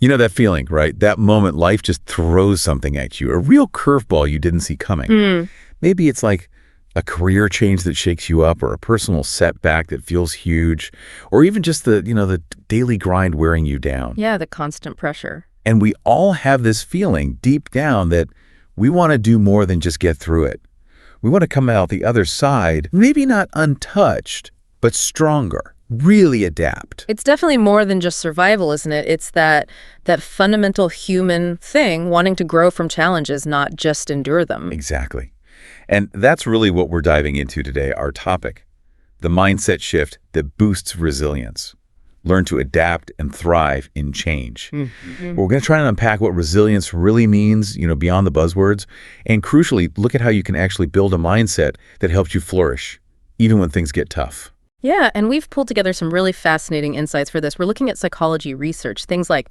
You know that feeling, right? That moment life just throws something at you, a real curveball you didn't see coming. Maybe it's like a career change that shakes you up, or a personal setback that feels huge, or even just the daily grind wearing you down. Yeah, the constant pressure. And we all have this feeling deep down that we want to do more than just get through it. We want to come out the other side, maybe not untouched, but stronger, really adapt. It's definitely more than just survival, isn't it? It's that fundamental human thing, wanting to grow from challenges, not just endure them. Exactly. And that's really what we're diving into today, our topic, the mindset shift that boosts resilience. Learn to adapt and thrive in change. We're going to try and unpack what resilience really means, beyond the buzzwords, and crucially, look at how you can actually build a mindset that helps you flourish, even when things get tough. Yeah, and we've pulled together some really fascinating insights for this. We're looking at psychology research, things like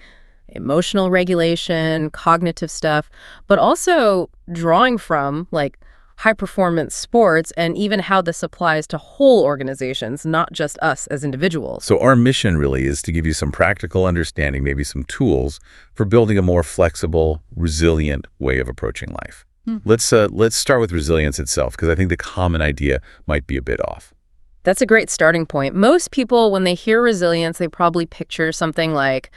emotional regulation, cognitive stuff, but also drawing from high-performance sports, and even how this applies to whole organizations, not just us as individuals. So our mission really is to give you some practical understanding, maybe some tools for building a more flexible, resilient way of approaching life. Let's start with resilience itself, because I think the common idea might be a bit off. That's a great starting point. Most people, when they hear resilience, they probably picture something like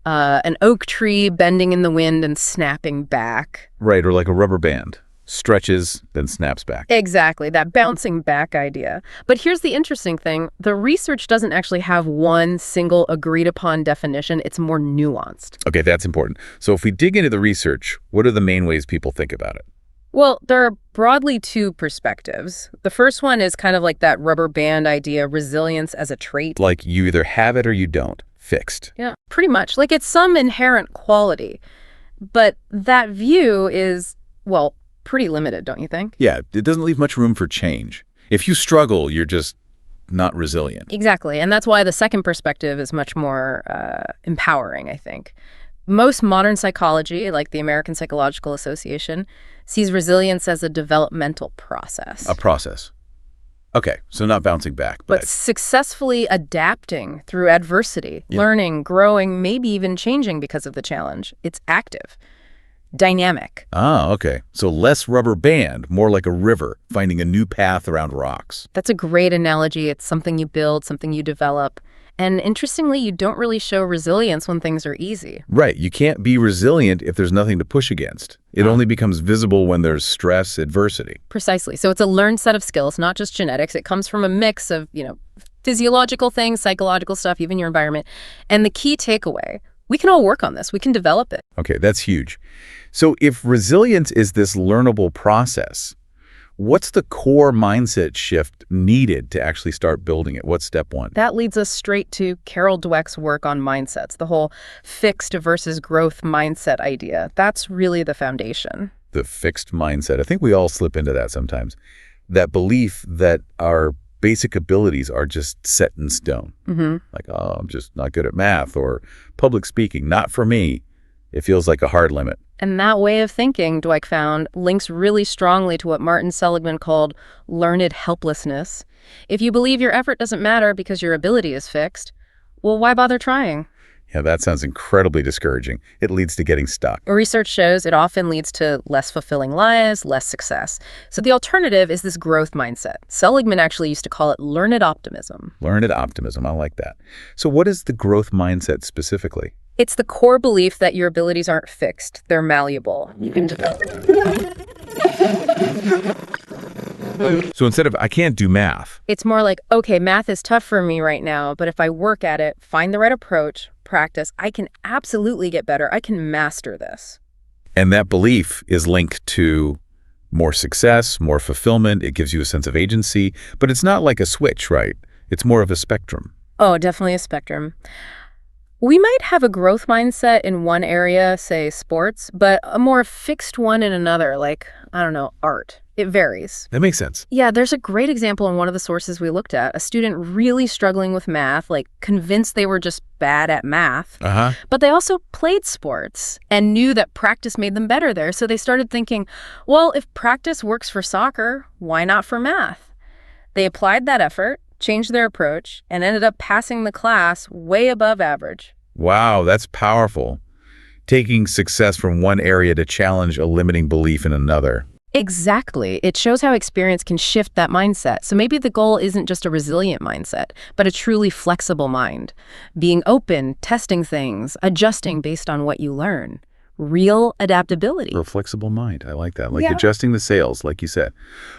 an oak tree bending in the wind and snapping back. Right, or like a rubber band. Stretches, then snaps back. Exactly, that bouncing back idea. But here's the interesting thing. The research doesn't actually have one single agreed-upon definition. It's more nuanced. Okay, that's important. So if we dig into the research, what are the main ways people think about it? Well, there are broadly two perspectives. The first one is kind of like that rubber band idea, resilience as a trait. Like you either have it or you don't. Fixed. Yeah, pretty much. Like it's some inherent quality. But that view is, well, pretty limited, don't you think? Yeah, it doesn't leave much room for change. If you struggle, you're just not resilient. Exactly, and that's why the second perspective is much more empowering, I think. Most modern psychology, like the American Psychological Association, sees resilience as a developmental process. A process. Okay, so not bouncing back, but successfully adapting through adversity, learning, growing, maybe even changing because of the challenge. It's active. Dynamic. Ah, okay. So less rubber band, more like a river, finding a new path around rocks. That's a great analogy. It's something you build, something you develop. And interestingly, you don't really show resilience when things are easy. Right. You can't be resilient if there's nothing to push against. It only becomes visible when there's stress, adversity. Precisely. So it's a learned set of skills, not just genetics. It comes from a mix of, physiological things, psychological stuff, even your environment. And the key takeaway, we can all work on this. We can develop it. Okay, that's huge. So if resilience is this learnable process, what's the core mindset shift needed to actually start building it? What's step one? That leads us straight to Carol Dweck's work on mindsets, the whole fixed versus growth mindset idea. That's really the foundation. The fixed mindset. I think we all slip into that sometimes. That belief that our basic abilities are just set in stone. Like, oh, I'm just not good at math, or public speaking, not for me. It feels like a hard limit. And that way of thinking, Dweck found, links really strongly to what Martin Seligman called learned helplessness. If you believe your effort doesn't matter because your ability is fixed, well, why bother trying? Yeah, that sounds incredibly discouraging. It leads to getting stuck. Research shows it often leads to less fulfilling lives, less success. So the alternative is this growth mindset. Seligman actually used to call it learned optimism. Learned optimism. I like that. So what is the growth mindset specifically? It's the core belief that your abilities aren't fixed. They're malleable. You can develop. So instead of, I can't do math. It's more like, okay, math is tough for me right now, but if I work at it, find the right approach, practice, I can absolutely get better. I can master this. And that belief is linked to more success, more fulfillment. It gives you a sense of agency, but it's not like a switch, right? It's more of a spectrum. Oh, definitely a spectrum. We might have a growth mindset in one area, say sports, but a more fixed one in another, like, I don't know, art. It varies. That makes sense. Yeah, there's a great example in one of the sources we looked at. A student really struggling with math, like convinced they were just bad at math. But they also played sports and knew that practice made them better there. So they started thinking, well, if practice works for soccer, why not for math? They applied that effort, changed their approach, and ended up passing the class way above average. Wow, that's powerful. taking success from one area to challenge a limiting belief in another. Exactly. It shows how experience can shift that mindset. So maybe the goal isn't just a resilient mindset, but a truly flexible mind. Being open, testing things, adjusting based on what you learn. Real adaptability. A flexible mind. I like that. Like adjusting the sails, like you said.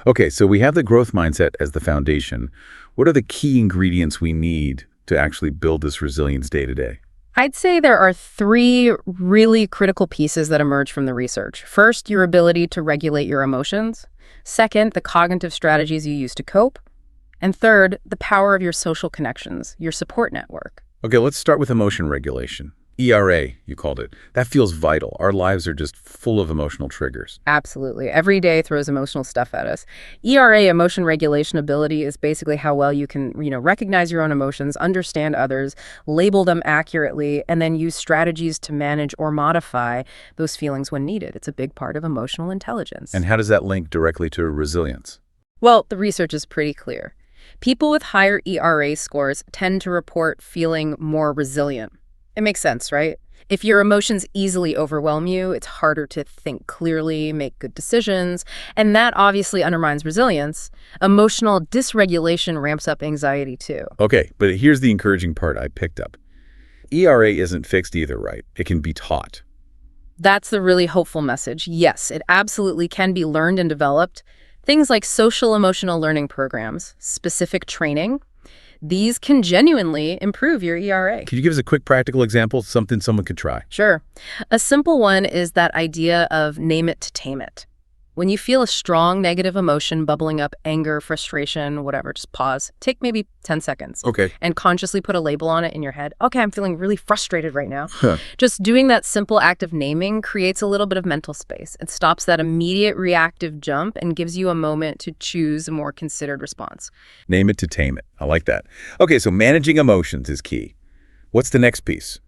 Okay, so we have the growth mindset as the foundation. What are the key ingredients we need to actually build this resilience day to day? I'd say there are 3 really critical pieces that emerge from the research. First, your ability to regulate your emotions. Second, the cognitive strategies you use to cope. And third, the power of your social connections, your support network. Okay, let's start with emotion regulation. ERA, you called it. That feels vital. Our lives are just full of emotional triggers. Absolutely. Every day throws emotional stuff at us. ERA, emotion regulation ability, is basically how well you can, recognize your own emotions, understand others, label them accurately, and then use strategies to manage or modify those feelings when needed. It's a big part of emotional intelligence. And how does that link directly to resilience? Well, the research is pretty clear. People with higher ERA scores tend to report feeling more resilient. It makes sense, right? If your emotions easily overwhelm you, it's harder to think clearly, make good decisions, and that obviously undermines resilience. Emotional dysregulation ramps up anxiety too. Okay, but here's the encouraging part I picked up. ERA isn't fixed either, right? It can be taught. That's the really hopeful message. Yes, it absolutely can be learned and developed. Things like social emotional learning programs, specific training, these can genuinely improve your ERA. Could you give us a quick practical example, something someone could try? Sure. A simple one is that idea of name it to tame it. When you feel a strong negative emotion bubbling up, anger, frustration, whatever, just pause. Take maybe 10 seconds. Okay. And consciously put a label on it in your head. Okay, I'm feeling really frustrated right now. Huh. Just doing that simple act of naming creates a little bit of mental space. It stops that immediate reactive jump and gives you a moment to choose a more considered response. Name it to tame it. I like that. Okay, so managing emotions is key. What's the next piece?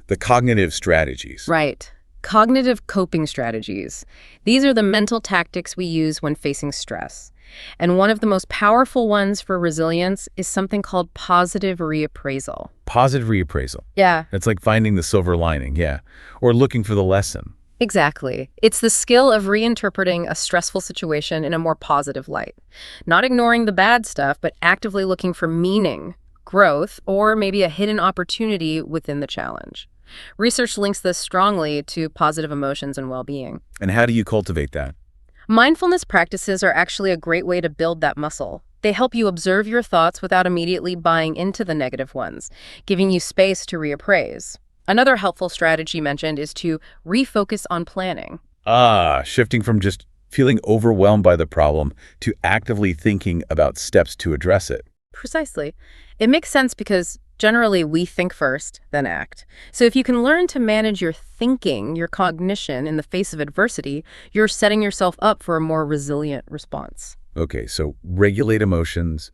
The cognitive strategies. Right. Cognitive coping strategies. These are the mental tactics we use when facing stress. And one of the most powerful ones for resilience is something called positive reappraisal. Positive reappraisal. Yeah. It's like finding the silver lining, yeah. Or looking for the lesson. Exactly. It's the skill of reinterpreting a stressful situation in a more positive light. Not ignoring the bad stuff, but actively looking for meaning, growth, or maybe a hidden opportunity within the challenge. Research links this strongly to positive emotions and well-being. And how do you cultivate that? Mindfulness practices are actually a great way to build that muscle. They help you observe your thoughts without immediately buying into the negative ones, giving you space to reappraise. Another helpful strategy mentioned is to refocus on planning. Shifting from just feeling overwhelmed by the problem to actively thinking about steps to address it. Precisely. It makes sense because generally we think first, then act. So if you can learn to manage your thinking, your cognition in the face of adversity, you're setting yourself up for a more resilient response. Okay, so regulate emotions,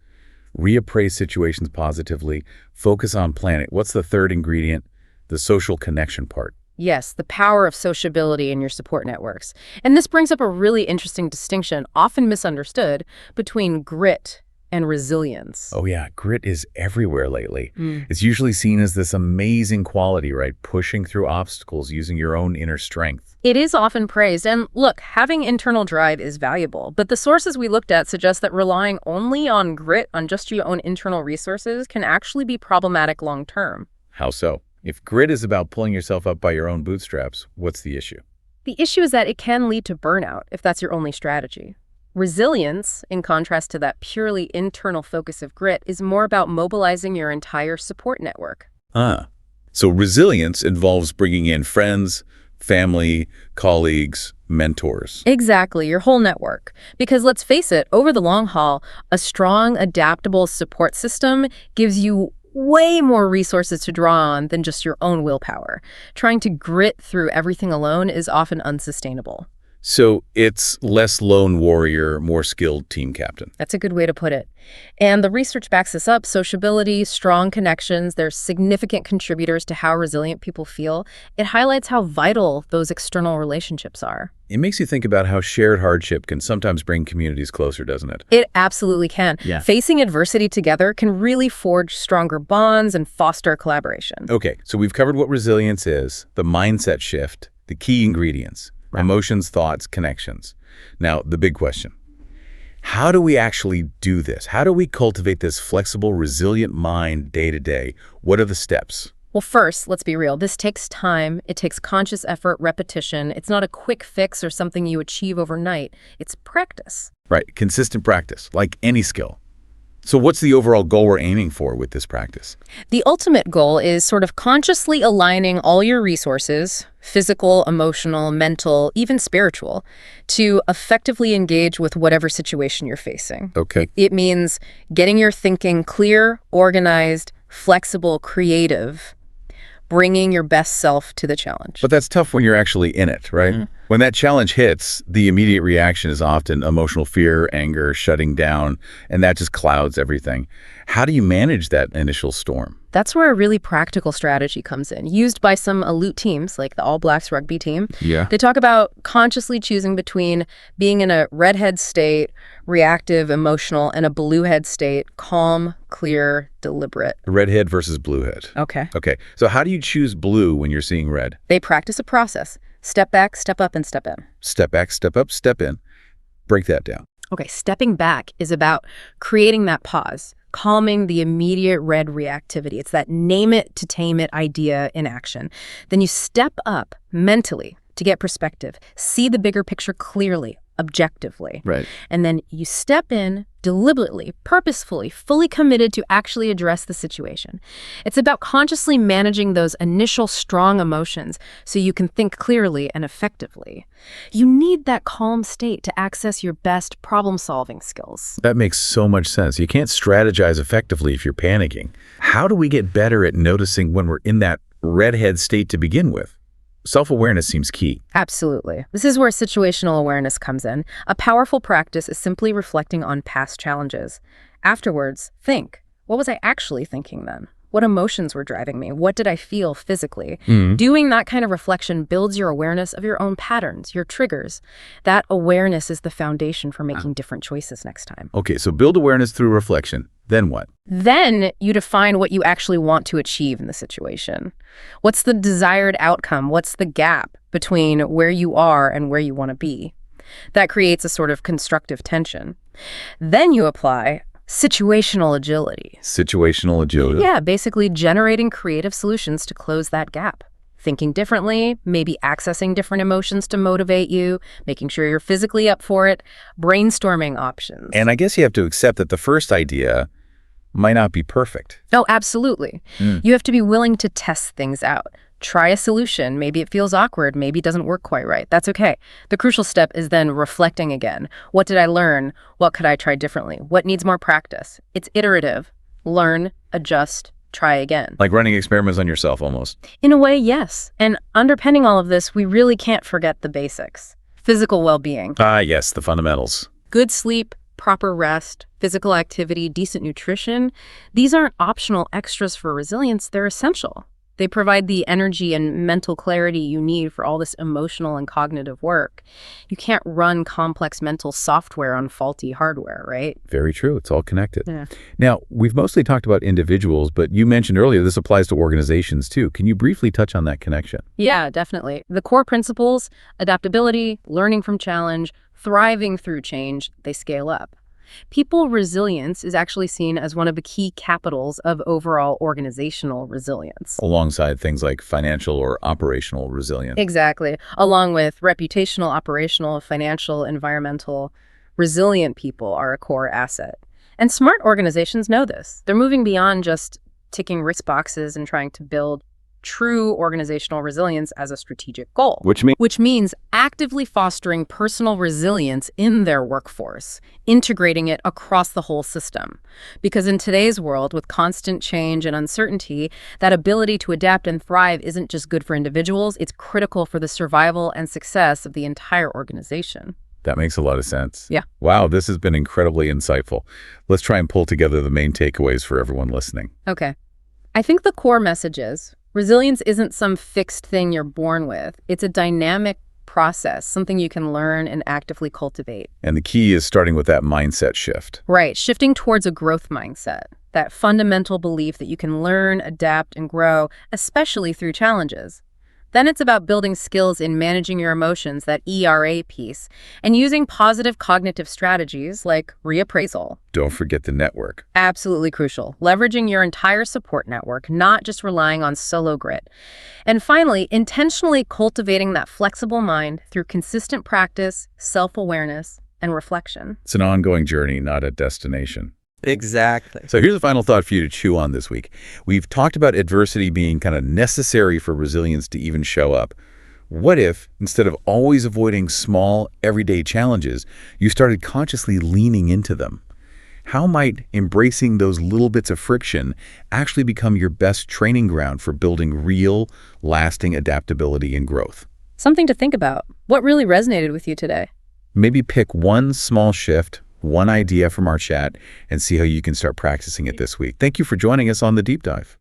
reappraise situations positively, focus on planning. What's the third ingredient? The social connection part. Yes, the power of sociability in your support networks. And this brings up a really interesting distinction, often misunderstood, between grit and resilience. Oh yeah, grit is everywhere lately. It's usually seen as this amazing quality, right? Pushing through obstacles using your own inner strength. It is often praised, and look, having internal drive is valuable, but the sources we looked at suggest that relying only on grit, on just your own internal resources, can actually be problematic long term. How so? If grit is about pulling yourself up by your own bootstraps, what's the issue? The issue is that it can lead to burnout if that's your only strategy. Resilience, in contrast to that purely internal focus of grit, is more about mobilizing your entire support network. So resilience involves bringing in friends, family, colleagues, mentors. Exactly, your whole network. Because let's face it, over the long haul, a strong, adaptable support system gives you way more resources to draw on than just your own willpower. Trying to grit through everything alone is often unsustainable. So it's less lone warrior, more skilled team captain. That's a good way to put it. And the research backs this up. Sociability, strong connections, they're significant contributors to how resilient people feel. It highlights how vital those external relationships are. It makes you think about how shared hardship can sometimes bring communities closer, doesn't it? It absolutely can. Yeah. Facing adversity together can really forge stronger bonds and foster collaboration. Okay, so we've covered what resilience is, the mindset shift, the key ingredients. Right. Emotions, thoughts, connections. Now, the big question. How do we actually do this? How do we cultivate this flexible, resilient mind day to day? What are the steps? Well, first, let's be real. This takes time. It takes conscious effort, repetition. It's not a quick fix or something you achieve overnight. It's practice. Right, consistent practice, like any skill. So what's the overall goal we're aiming for with this practice? The ultimate goal is sort of consciously aligning all your resources, physical, emotional, mental, even spiritual, to effectively engage with whatever situation you're facing. Okay. It means getting your thinking clear, organized, flexible, creative, bringing your best self to the challenge. But that's tough when you're actually in it, right? Mm-hmm. When that challenge hits, the immediate reaction is often emotional fear, anger, shutting down, and that just clouds everything. How do you manage that initial storm? That's where a really practical strategy comes in, used by some elite teams like the All Blacks rugby team. Yeah. They talk about consciously choosing between being in a redhead state, reactive, emotional, and a bluehead state, calm, clear, deliberate. Redhead versus bluehead. Okay. Okay. So how do you choose blue when you're seeing red? They practice a process. Step back, step up, and step in. Step back, step up, step in. Break that down. Okay, stepping back is about creating that pause, calming the immediate red reactivity. It's that name it to tame it idea in action. Then you step up mentally to get perspective, see the bigger picture clearly, objectively. Right. And then you step in deliberately, purposefully, fully committed to actually address the situation. It's about consciously managing those initial strong emotions so you can think clearly and effectively. You need that calm state to access your best problem-solving skills. That makes so much sense. You can't strategize effectively if you're panicking. How do we get better at noticing when we're in that redhead state to begin with? Self-awareness seems key. Absolutely. This is where situational awareness comes in. A powerful practice is simply reflecting on past challenges. Afterwards, think, what was I actually thinking then? What emotions were driving me? What did I feel physically? Doing that kind of reflection builds your awareness of your own patterns, your triggers. That awareness is the foundation for making different choices next time. Okay, so build awareness through reflection. Then what? Then you define what you actually want to achieve in the situation. What's the desired outcome? What's the gap between where you are and where you want to be? That creates a sort of constructive tension. Then you apply situational agility. Situational agility? Yeah, basically generating creative solutions to close that gap. Thinking differently, maybe accessing different emotions to motivate you, making sure you're physically up for it, brainstorming options. And I guess you have to accept that the first idea might not be perfect. Oh, absolutely. You have to be willing to test things out. Try a solution. Maybe it feels awkward. Maybe it doesn't work quite right. That's okay. The crucial step is then reflecting again. What did I learn? What could I try differently? What needs more practice? It's iterative. Learn, adjust, try again. Like running experiments on yourself almost. In a way, yes. And underpinning all of this, we really can't forget the basics. Physical well-being. Ah, yes, the fundamentals. Good sleep, proper rest, physical activity, decent nutrition. These aren't optional extras for resilience. They're essential. They provide the energy and mental clarity you need for all this emotional and cognitive work. You can't run complex mental software on faulty hardware, right? Very true. It's all connected. Yeah. Now, we've mostly talked about individuals, but you mentioned earlier this applies to organizations too. Can you briefly touch on that connection? Yeah, definitely. The core principles, adaptability, learning from challenge, thriving through change, they scale up. People resilience is actually seen as one of the key capitals of overall organizational resilience. Alongside things like financial or operational resilience. Exactly. Along with reputational, operational, financial, environmental, resilient people are a core asset. And smart organizations know this. They're moving beyond just ticking risk boxes and trying to build true organizational resilience as a strategic goal. Which means actively fostering personal resilience in their workforce, integrating it across the whole system. Because in today's world, with constant change and uncertainty, that ability to adapt and thrive isn't just good for individuals, it's critical for the survival and success of the entire organization. That makes a lot of sense. Yeah. Wow, this has been incredibly insightful. Let's try and pull together the main takeaways for everyone listening. Okay. I think the core message is resilience isn't some fixed thing you're born with. It's a dynamic process, something you can learn and actively cultivate. And the key is starting with that mindset shift. Right, shifting towards a growth mindset, that fundamental belief that you can learn, adapt, and grow, especially through challenges. Then it's about building skills in managing your emotions, that ERA piece, and using positive cognitive strategies like reappraisal. Don't forget the network. Absolutely crucial. Leveraging your entire support network, not just relying on solo grit. And finally, intentionally cultivating that flexible mind through consistent practice, self-awareness, and reflection. It's an ongoing journey, not a destination. Exactly. So here's a final thought for you to chew on this week. We've talked about adversity being kind of necessary for resilience to even show up. What if, instead of always avoiding small, everyday challenges, you started consciously leaning into them? How might embracing those little bits of friction actually become your best training ground for building real, lasting adaptability and growth? Something to think about. What really resonated with you today? Maybe pick one small shift, one idea from our chat, and see how you can start practicing it this week. Thank you for joining us on The Deep Dive.